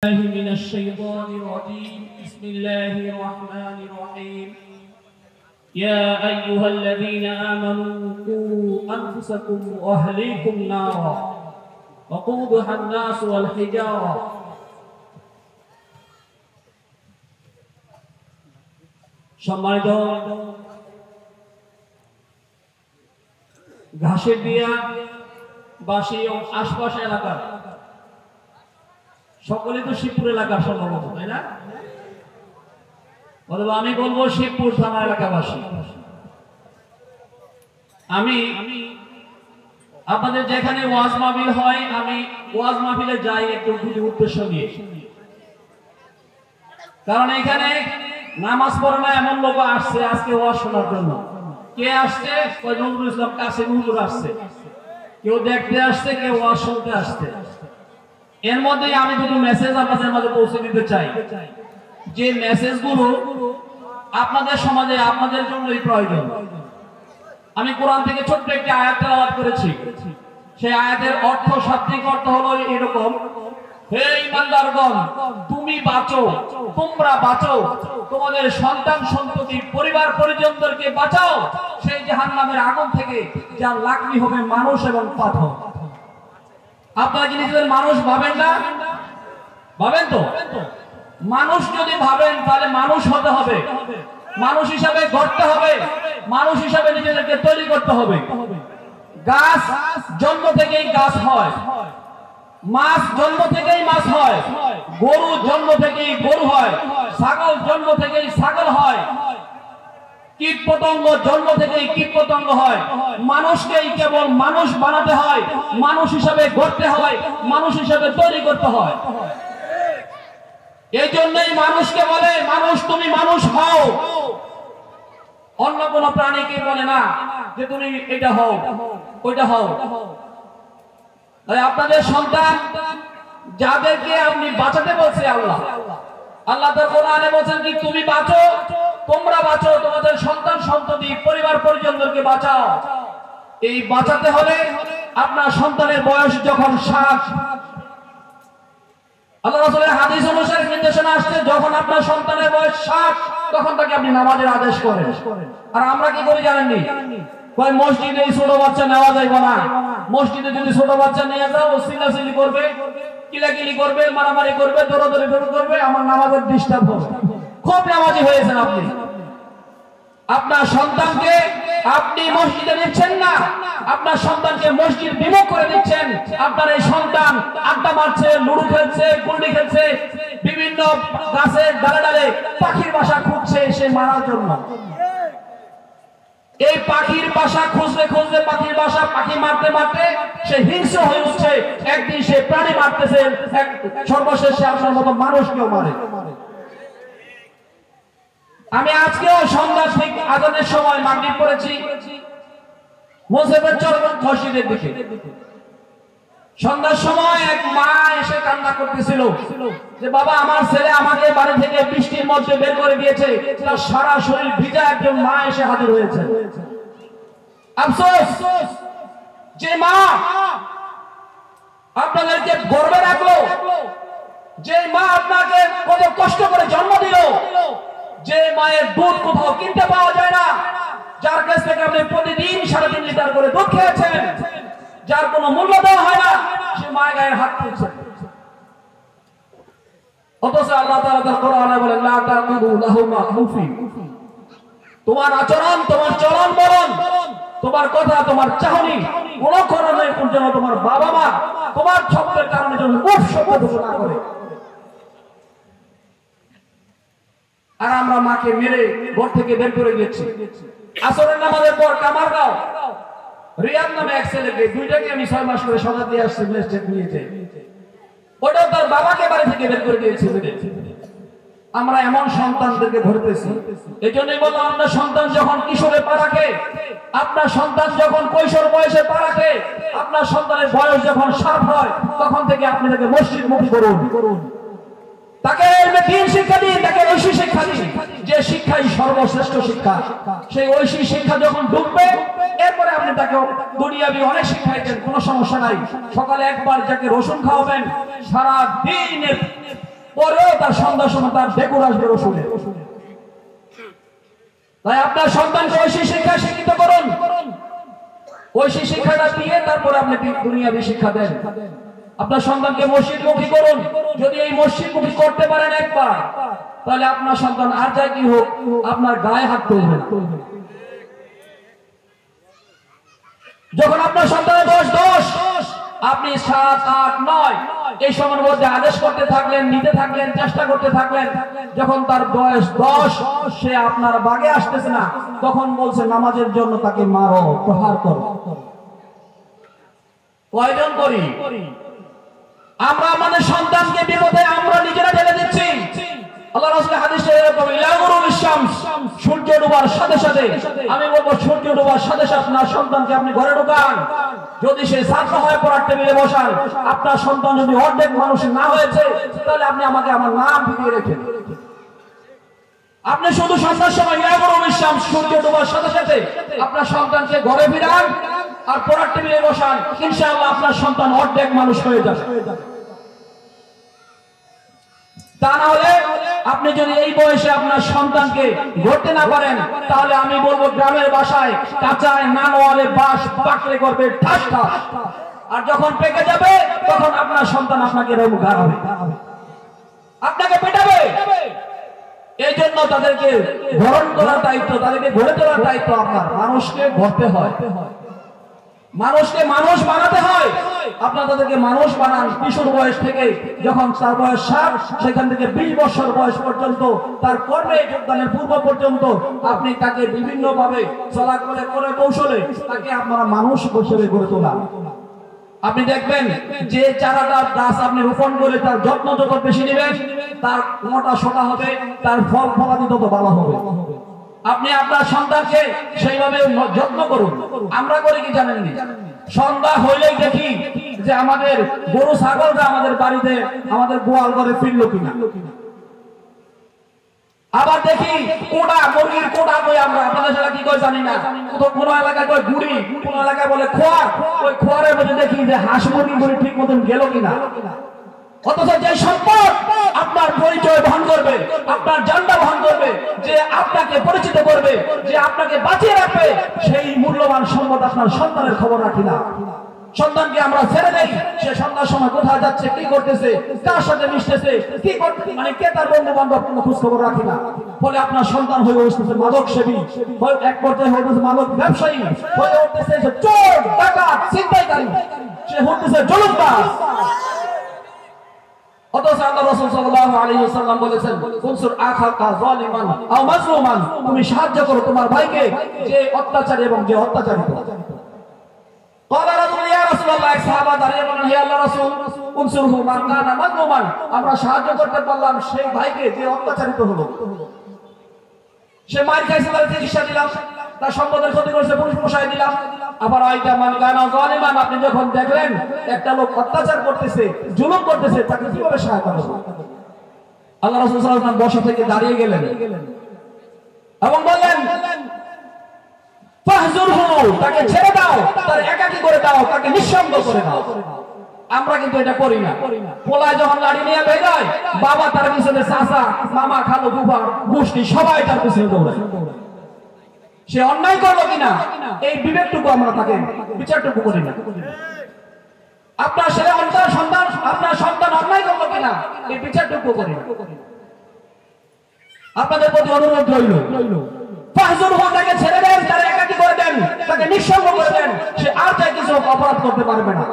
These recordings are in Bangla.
من الشيطان الرجيم بسم الله الرحمن الرحيم يا أيها الذين آمنوا قوا أنفسكم وأهليكم نارا وقودها الناس والحجارة সম্মানিত ঘাসের দিয়া বাসী ও আশপাশের এলাকার সকলে তো শিবপুর এলাকার সম্ভবত, তাই না? অথবা আমি বলবো শিবপুর থানা এলাকাবাসী। আমি আপনাদের যেখানে ওয়াজ মাহফিল হয়, আমি ওয়াজ মাহফিলে যাই একটু দুটি উদ্দেশ্য নিয়ে। কারণ এখানে নামাজ পড়ে না এমন লোক আসছে আজকে ওয়াজ শোনার জন্য। কে আসছে? নজরুল ইসলাম কাসিম হুজুর আসছে, কেউ দেখতে আসছে, কেউ ওয়াজ শুনতে আসছে। এর মধ্যে আমি দুটো মেসেজ আপনাদের মাঝে পৌঁছে দিতে চাই, যে মেসেজগুলো আপনাদের সমাজে আপনাদের জন্যই প্রয়োজন। আমি কোরআন থেকে ছোট্ট একটি আয়াত তেলাওয়াত করেছি। সেই আয়াতের অর্থ, শাব্দিক অর্থ হলো এরকম: হে ঈমানদারগণ, তুমি বাঁচো, তোমরা বাঁচো, তোমাদের সন্তান সন্ততি পরিবার পরিজনদেরকে বাঁচাও সেই জাহান্নামের আগুন থেকে, যার লাকড়ি হবে মানুষ এবং পাথর। আপনারা কি নিজেদের মানুষ ভাবেন না? ভাবেন তো? মানুষ যদি ভাবেন তাহলে মানুষ হতে হবে, মানুষ হিসাবে গড়তে হবে, মানুষ হিসাবে নিজেদেরকে তৈরি করতে হবে। গাছ জন্ম থেকেই গাছ হয়, মাছ জন্ম থেকেই মাছ হয়, গরু জন্ম থেকেই গরু হয়, ছাগল জন্ম থেকেই ছাগল হয়, কীট পতঙ্গ জন্ম থেকেই কীট পতঙ্গ হয়। মানুষকেই কেবল মানুষ বানাতে হয়, মানুষ হিসাবে গড়তে হয়, মানুষ হিসাবে তৈরি করতে হয়। এই জন্যই মানুষকে বলে মানুষ, তুমি মানুষ হও। অন্য কোন প্রাণীকে বলে না যে তুমি এটা হও, ওইটা হও। তাই আপনাদের সন্তান যাদেরকে আপনি বাঁচাতে বলছে আল্লাহ, আল্লাহ তার কোরআনে বলেন কি তুমি বাঁচো, তোমরা বাঁচো, তোমাদের সন্তান সন্ততি পরিবার পরিজনদেরকে বাঁচাও। এই বাঁচাতে হলে আপনার সন্তানের বয়স যখন 7, আল্লাহ রাসূলের হাদিস অনুসারে নির্দেশনা আসছে, যখন আপনার সন্তানের বয়স 7 তখন তাকে আপনি নামাজের আদেশ করেন। আর আমরা কি করি জানেননি? কয় মসজিদে ছোট বাচ্চা নেওয়া যাবে না, মসজিদে যদি ছোট বাচ্চা নিয়ে যাও চিল্লাচিল্লি করবে, কিলাকিলি করবে, মারামারি করবে, দৌড়াদৌড়ি করবে, আমার নামাজের ডিস্টার্ব হবে। খুব নামাজি হয়েছেন আপনি। আপনার সন্তানকে আপনি মসজিদে নিচ্ছেন না, আপনার সন্তানকে মসজিদ বিমুখ করে দিচ্ছেন। আপনার এই সন্তান আড্ডা মারছে, লুডু খেলছে, গুল্লি খেলছে, বিভিন্ন গাছের ডালে ডালে পাখির বাসা খুঁজছে সে মারার জন্য। এই পাখির বাসা খুঁজতে খুঁজতে পাখির বাসা পাখি মারতে মারতে সে হিংস্র হয়ে উঠছে। একদিন সে প্রাণী মারতেছে, সর্বশেষে আপনার মতো মানুষকেও মারে। আমি আজকেও সন্ধ্যা ঠিক আজানের সময় মাগরিব পড়েছি মোসেবের চরমন মসজিদের দিকে। সন্ধ্যার সময় এক মা এসে কান্না করতেছিল যে বাবা, আমার ছেলে আমাকে বাড়ি থেকে বৃষ্টির মধ্যে বের করে দিয়েছে। তার সারা শরীর ভিজা একজন মা এসে হাজির হয়েছে। আফসোস, যে মা আপনাদেরকে গর্বে রাখলো, যে মা আপনাকে কত কষ্ট করে জন্ম দিল, যে মায়ের দুধ কোথাও কিনতে পাওয়া যায় না, যার কাছ থেকে আপনি প্রতিদিন 3.5 লিটার করে দুধ খেয়েছেন, যার কোনো মূল্য দেওয়া হয় না, সে মায়ের গায়ে হাত তুলছে। অথচ আল্লাহ তাআলা তার কোরআনে বলেন লা তাকুলু লাহুমা উফি, তোমার আচরণ, তোমার চলন বলন, তোমার কথা, তোমার চাহনি কোন কারণে পর্যন্ত তোমার বাবা মা তোমার শব্দের কারণে যেন উফ শব্দ না করে। আর আমরা মাকে মেরে ঘর থেকে বের করে দিয়েছি। আসরের নামাজের পর কামারগাঁও রিয়াদ নামে এক ছেলেকে, দুইটাকে আমি 6 মাস করে সজা দিয়ে আসছি, ম্যাজিস্ট্রেট নিয়েছে। ওটা তার বাবাকে বাড়ি থেকে বের করে দিয়েছে। আমরা এমন সন্তানদেরকে ধরতেছি। এই জন্যই বললাম, আপনার সন্তান যখন কিশোরে পা রাখে, আপনার সন্তান যখন কৈশোর বয়সে পা রাখে, আপনার সন্তানের বয়স যখন 7 হয়, তখন থেকে আপনি তাকে মসজিদমুখী করুন, তাকে দ্বীন শিক্ষা দিন, তাকে ঐশী শিক্ষা দিন, যে শিক্ষাই সর্বশ্রেষ্ঠ শিক্ষা। সেই ঐশী শিক্ষা যখন ঢুকবে, এরপরে আপনি তাকে দুনিয়াবি অনেক শিক্ষা দেন, কোনো সমস্যা নাই। সকালে একবার যাকে রসুন খাওয়াবেন, সারা দিনের তার সন্ধ্যার সময় তার ঢেকুর আসবে রসুনের। তাই আপনার সন্তানকে ঐশী শিক্ষায় শিক্ষিত করুন, ঐশী শিক্ষাটা দিয়ে তারপরে আপনি দুনিয়াবী শিক্ষা দেন। আপনার সন্তানকে মসজিদমুখী করুন, যদি এই মসজিদমুখী করতে পারেন একবার, তাহলে আপনার সন্তান আর যাই কি হোক আপনার গায়ে হাত তুলবে না। যখন আপনার সন্তানের বয়স 10, আপনি 7, 8, 9 এই সময়ের মধ্যে আদেশ করতে থাকলেন, নিতে থাকলেন, চেষ্টা করতে থাকলেন। যখন তার বয়স 10, সে আপনার বাগে আসতেছে না, তখন বলছে নামাজের জন্য তাকে মারো, প্রহার করো। কয়জন করি আমরা? আমাদের সন্তানকে বিপদে আমরা নিজেরা ঠেলে দিচ্ছি। আল্লাহ রাসূলের হাদিসে এরকম, ইলা গুরুবিশ শামস, সূর্য ডোবার সাথে সাথে, আমি বলবো সূর্য ডোবার সাথে সাথে আপনার সন্তানকে আপনি ঘরে ঢোকান। যদি সে ছাত্র হয় পড়ার টেবিলে বসান, আপনার সন্তান যদি অর্ধেক মানুষ না হয়েছে, তাহলে আপনি আমাকে আমার নাম ভিড়িয়ে রেখেন। আপনি শুধু সন্ধ্যার সময় ইলা গুরুবিশ শামস, সূর্য ডোবার সাথে সাথে আপনার সন্তানকে ঘরে ফিরান আর পড়ার টেবিলে বসান, ইনশাআল্লাহ আপনার সন্তান অর্ধেক মানুষ হয়ে যাবে। তা না হলে আপনি যদি এই বয়সে আপনার সন্তানকে গড়তে না পারেন, তাহলে আমি বলবো গ্রামের বাসায় কাঁচায় নানোয়ালে বাঁশ পাকড়ে করবে ঠাস ঠাস, আর যখন পেকে যাবে তখন আপনার সন্তান আপনাকে গাড়াবে, আপনাকে পেটাবে। এই জন্য তাদেরকে গড়ন করার দায়িত্ব, তাদেরকে গড়ে তোলার দায়িত্ব আপনার। মানুষকে গড়তে হয়, মানুষকে মানুষ বানাতে হয়। আপনারা তাদেরকে মানুষ বানান কিশোর বয়স থেকে, যখন তার বয়স 7, সেখান থেকে 20 বছর বয়স পর্যন্ত, তার কর্মে যোগদানের পূর্ব পর্যন্ত আপনি তাকে বিভিন্ন ভাবে চলাচলে করে কৌশলে তাকে আপনারা মানুষ হিসেবে গড়ে তোলান। আপনি দেখবেন যে চারাটার গাছ আপনি রোপণ করে তার যত্ন যত বেশি নেবেন, তার মোটা সোটা হবে, তার ফল ফলাদি তত ভালো হবে। আপনি আপনার সন্তানকে সেইভাবে যত্ন করুন। আমরা করি কি জানেন? সন্ধ্যা হইলেই দেখি যে আমাদের গরু ছাগলরা আমাদের বাড়িতে আমাদের গোয়াল ঘরে ফিরলো কিনা। আবার দেখি কোটা, মুরগির কোটা কই আমরা, আপনাদের সাথে কি কই জানি না, কোন এলাকায় কই গুড়ি, কোন এলাকায় বলে খোয়ার, ওই খোয়ারের মধ্যে দেখি যে হাঁস মুরগি গুড়ি ঠিক মতন গেল কিনা। অথচ যে সম্পদ আপনার পরিচয় বহন করবে, আপনার জানটা বহন করবে, যে আপনাকে পরিচিত করবে, যে আপনাকে বাঁচিয়ে রাখবে, সেই মূল্যবান সম্পদ আপনার সন্তানের খবর রাখি না। সন্তানকে আমরা ছেড়ে দেই, সে সন্ধ্যার সময় কোথায় যাচ্ছে, কি করতেছে, কার সাথে মিশতেছে, কি করতে, মানে কে তার বন্ধু বান্ধব, কোনো খোঁজ খবর রাখি না। ফলে আপনার সন্তান হয়ে উঠতেছে মাদক সেবী, এক পর্যায়ে হয়ে উঠতেছে মাদক ব্যবসায়ী, হয়ে উঠতেছে চোর, ডাকাত, ছিনতাইকারী, সে হতেছে জুলুমবাজ। অথচ আল্লাহ রাসূল সাল্লাল্লাহু আলাইহি ওয়াসাল্লাম বলেছেন, কুনসুর আখাকা যালিমান আও মাজলুমান, তুমি সাহায্য করো তোমার ভাইকে যে অত্যাচারী এবং যে অত্যাচারিত। ক্বালা রাজুল ইয়া রাসূলুল্লাহ, সাহাবা দাঁড়িয়ে বলেন, হে আল্লাহর রাসূল, কুনসুরহু মান কানা মাজলুমান, আমরা সাহায্য করতে পারলাম সেই ভাইকে যে অত্যাচারিত হলো। সে মার খাইছে, তার চিকিৎসা দিলাম, তার সম্পদের ক্ষতি করেছে, পুলিশ পোষায় দিলাম। আবার আইতা মান কানা যালিমান, আপনি যখন দেখলেন একটা লোক অত্যাচার করতেছে, জুলুম করতেছে, তাকে কিভাবে সহায়তা করবেন? আল্লাহ রাসূল সাল্লাল্লাহু আলাইহি ওয়াসাল্লাম বসা থেকে দাঁড়িয়ে গেলেন এবং বললেন, ফাহজুরহু, তাকে ছেড়ে দাও, তার একাকী করে দাও, তাকে নিঃসঙ্গ করে দাও। আমরা কিন্তু এটা করি না। পোলায় যখন লাড়ি নিয়ে বেরোয়, বাবা তার পিছনে, চাচা, মামা, খালু, ফুফা, গোষ্ঠী সবাই তার পিছনে দৌড়ায়। সে অন্যায় করলো কিনা এই বিবেকটুকু আমরা তাকে বিচারটুকু করি না। আপনার ছেলে সন্তান, আপনার সন্তান অন্যায় করলো কিনা এই বিচারটুকু করি না। আপনাদের প্রতি অনুরোধ রইল, ফাহজুরহু, তাকে ছেড়ে দেন, তার একাকী করে দেন, তাকে নিঃসঙ্গ করে দেন। সে আর চাই কিছু অপরাধ করতে পারবে না।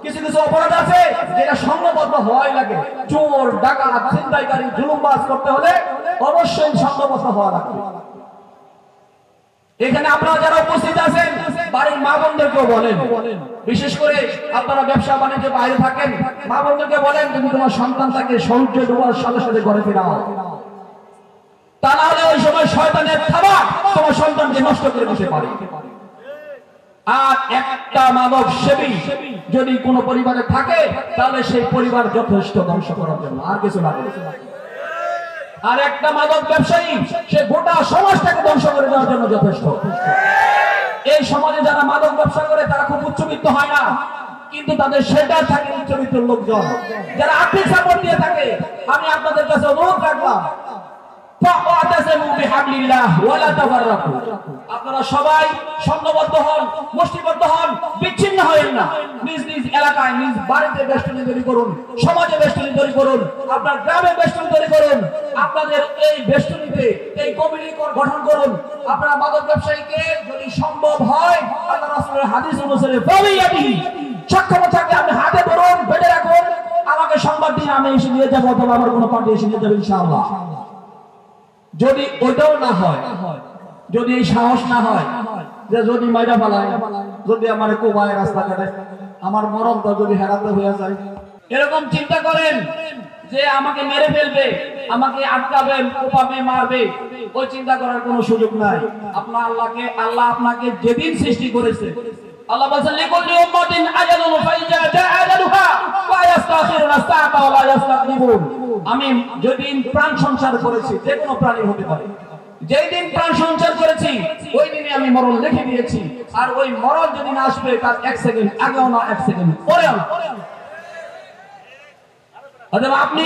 কিছু কিছু অপরাধ আছে যেটা সংঘবদ্ধ হওয়াই লাগে। চোর, ডাকাত, ছিনতাইকারী, জুলুমবাজ করতে হলে অবশ্যই সংঘবদ্ধ হওয়া লাগবে। এখানে আপনারা যারা উপস্থিত আছেন, বাড়ির মা বোনদেরকেও বলেন, বিশেষ করে আপনারা ব্যবসা বাণিজ্যে বাইরে থাকেন, মা বোনদেরকে বলেন, তুমি তোমার সন্তানটাকে সূর্য ডোবার সাথে সাথে ঘরে ফেরাও। তা না হলে ওই সময় শয়তানের থাবা তোমার সন্তানকে নষ্ট করে দিতে পারে। আর একটা মাদক সেবী যদি কোনো পরিবারে থাকে, তাহলে সেই পরিবার যথেষ্ট ধ্বংস করার জন্য, আর কিছু লাগে। আর একটা মাদক ব্যবসায়ী সে গোটা সমাজটাকে ধ্বংস করে দেওয়ার জন্য যথেষ্ট। এই সমাজে যারা মাদক ব্যবসা করে তারা খুব উচ্চবিত্ত হয় না, কিন্তু তাদের সেটা থাকে চরিত্র লোকজন যারা আর্থিক সাপোর্ট দিয়ে থাকে। আমি আপনাদের কাছে অনুরোধ রাখলাম, আপনারা সবাই সংঘবদ্ধ হন, মুষ্টিবদ্ধ হন, বিচ্ছিন্ন হবেন না। নিজ নিজ এলাকায়, নিজ বাড়িতে বেষ্টনী তৈরি করুন, সমাজে বেষ্টনী তৈরি করুন, আপনার গ্রামে বেষ্টনী তৈরি করুন। আপনাদের এই বেষ্টনীতে এই কমিটি গঠন করুন। আপনারা মাদক ব্যবসায়ীকে যদি সম্ভব হয় আল্লাহ রাসূলের হাদিস অনুসারে সক্ষম থাকলে আপনি হাতে ধরুন, বেঁধে রাখুন, আমাকে সংবাদ দিন, আমি এসে নিয়ে যাবো অথবা আমার কোনো পার্টি এসে নিয়ে যাবে ইনশাআল্লাহ। যদি ওইটাও না হয়, যদি এই সাহস না হয় যে যদি মাইরা ফেলায়, যদি আমার কোবায় রাস্তাঘাটে আমার মরণটা যদি হেরাতে হয়ে যায়, এরকম চিন্তা করেন যে আমাকে মেরে ফেলবে, আমাকে আটকাবে, কোপাবে, মারবে, ওই চিন্তা করার কোনো সুযোগ নাই। আল্লাহ আপনাকে যেদিন সৃষ্টি করেছে, আল্লাহ বলেন লিকুল্লি উম্মাতিন আজালুন ফাইজা জাআ আজালুহা ওয়া ইস্তাখিরুনা সাআতা ওয়া লা ইস্তাকদিমুন। আমি যেদিন প্রাণ সঞ্চার করেছি, যে কোনো প্রাণী হতে পারে, যেই দিন প্রাণ সঞ্চার করেছি ওই দিনে আমি মরণ লিখে দিয়েছি। আর ওই মরণ যদি না আসবে তার 1 সেকেন্ড আগেও না, 1 সেকেন্ড পরেও না। অথবা আপনি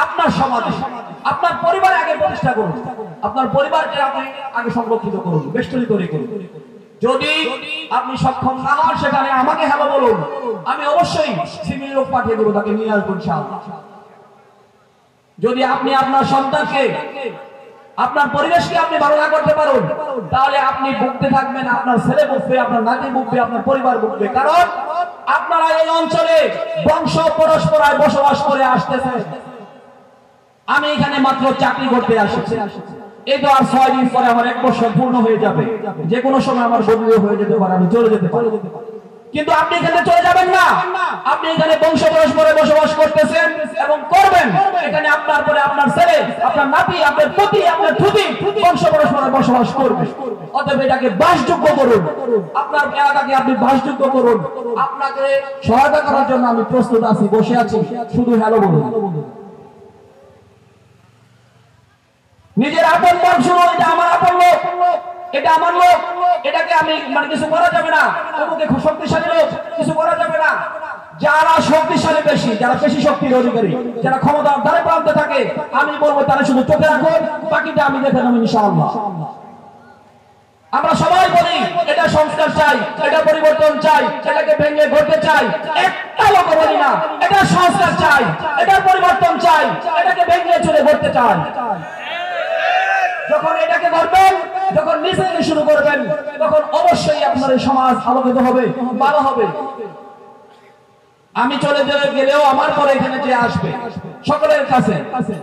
আপনার সমাজে, আপনার পরিবার আগে প্রতিষ্ঠা করুন, আপনার পরিবারকে আপনি আগে সংরক্ষিত করুন, বেষ্টনী তৈরি করুন। যদি আপনি সক্ষম না হন সেখানে আমাকে হ্যালো বলুন, আমি অবশ্যই সিভিল লোক পাঠিয়ে দেবো, তাকে নিয়ে আসবো ইনশাআল্লাহ। যদি আপনি আপনার সন্তানকে, আপনার পরিবেশকে আপনি ভালো না করতে পারেন, তাহলে আপনি ভুগতে থাকবেন, আপনার ছেলে ভুগবে, আপনার নাতি ভুগবে, আপনার পরিবার ভুগবে। কারণ আপনারা এই অঞ্চলে বংশ পরস্পরায় বসবাস করে আসতেছেন। আমি এখানে মাত্র চাকরি করতে আসছি, এই তো আর 6 দিন পরে আমার 1 বছর পূর্ণ হয়ে যাবে, যে কোনো সময় আমার বদলি হয়ে যেতে পারে, আমি চলে যেতে পারি। কিন্তু আপনি এখানে চলে যাবেন না, আপনি এখানে বংশ পরস্পরে বসবাস করতেছেন এবং করবেন। এখানে আপনার পরে আপনার ছেলে, আপনার নাতি, আপনার পুতি, আপনার থুতি বংশ পরস্পরে বসবাস করবে। অতএব এটাকে বাসযোগ্য করুন, আপনার এলাকাকে আপনি বাসযোগ্য করুন। আপনাকে সহায়তা করার জন্য আমি প্রস্তুত আছি, বসে আছি, শুধু হ্যালো বলুন। নিজের আপন মন শুনুন, এটা আমার আপন লোক, এটা আমার লোক, এটাকে আমি মানে কিছু করা যাবে না। অমুকে শক্তিশালী লোক, কিছু করা যাবে না। যারা শক্তিশালী বেশি, যারা বেশি শক্তির অধিকারী, যারা ক্ষমতার দ্বারে প্রান্তে থাকে, আমি বলবো তারা শুধু চোখে রাখুন, বাকিটা আমি দেখে নেব ইনশাআল্লাহ। আমরা সবাই বলি এটা সংস্কার চাই, এটা পরিবর্তন চাই, এটাকে ভেঙে গড়তে চাই। একটা লোক বলি না এটা সংস্কার চাই, এটা পরিবর্তন চাই, এটাকে ভেঙে চলে গড়তে চাই। যখন এটাকে করবেন, যখন নিজ থেকে শুরু করবেন, তখন অবশ্যই আপনার এই সমাজ আলোকিত হবে, ভালো হবে। আমি চলে গেলেও আমার পরে এখানে যে আসবে, সকলের কাছে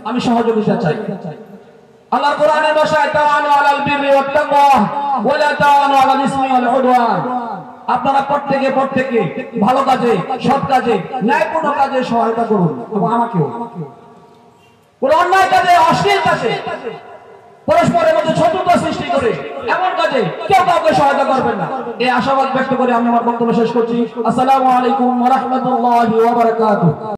আমি সহযোগিতা চাই। আল্লাহর কোরআনের ভাষায় তাআনু আলাল বিররি ওয়াত তাকওয়া ওয়া লা তাআনু আলাল ইসমি ওয়াল উদওয়ান। আপনারা প্রত্যেকে ভালো কাজে, সৎ কাজে, ন্যায়পূর্ণ কাজে সহায়তা করুন, এবং আমাকেও। কোন অন্যায় কাজে, অশ্লীল কাজে, পরস্পরের মধ্যে শত্রুতা সৃষ্টি করে এমন কাজে কেউ কাউকে সহায়তা করবেন না। এই আশাবাদ ব্যক্ত করে আমি আমার বক্তব্য শেষ করছি। আসসালামু আলাইকুম ওয়া রাহমাতুল্লাহি ওয়া বারাকাতুহু।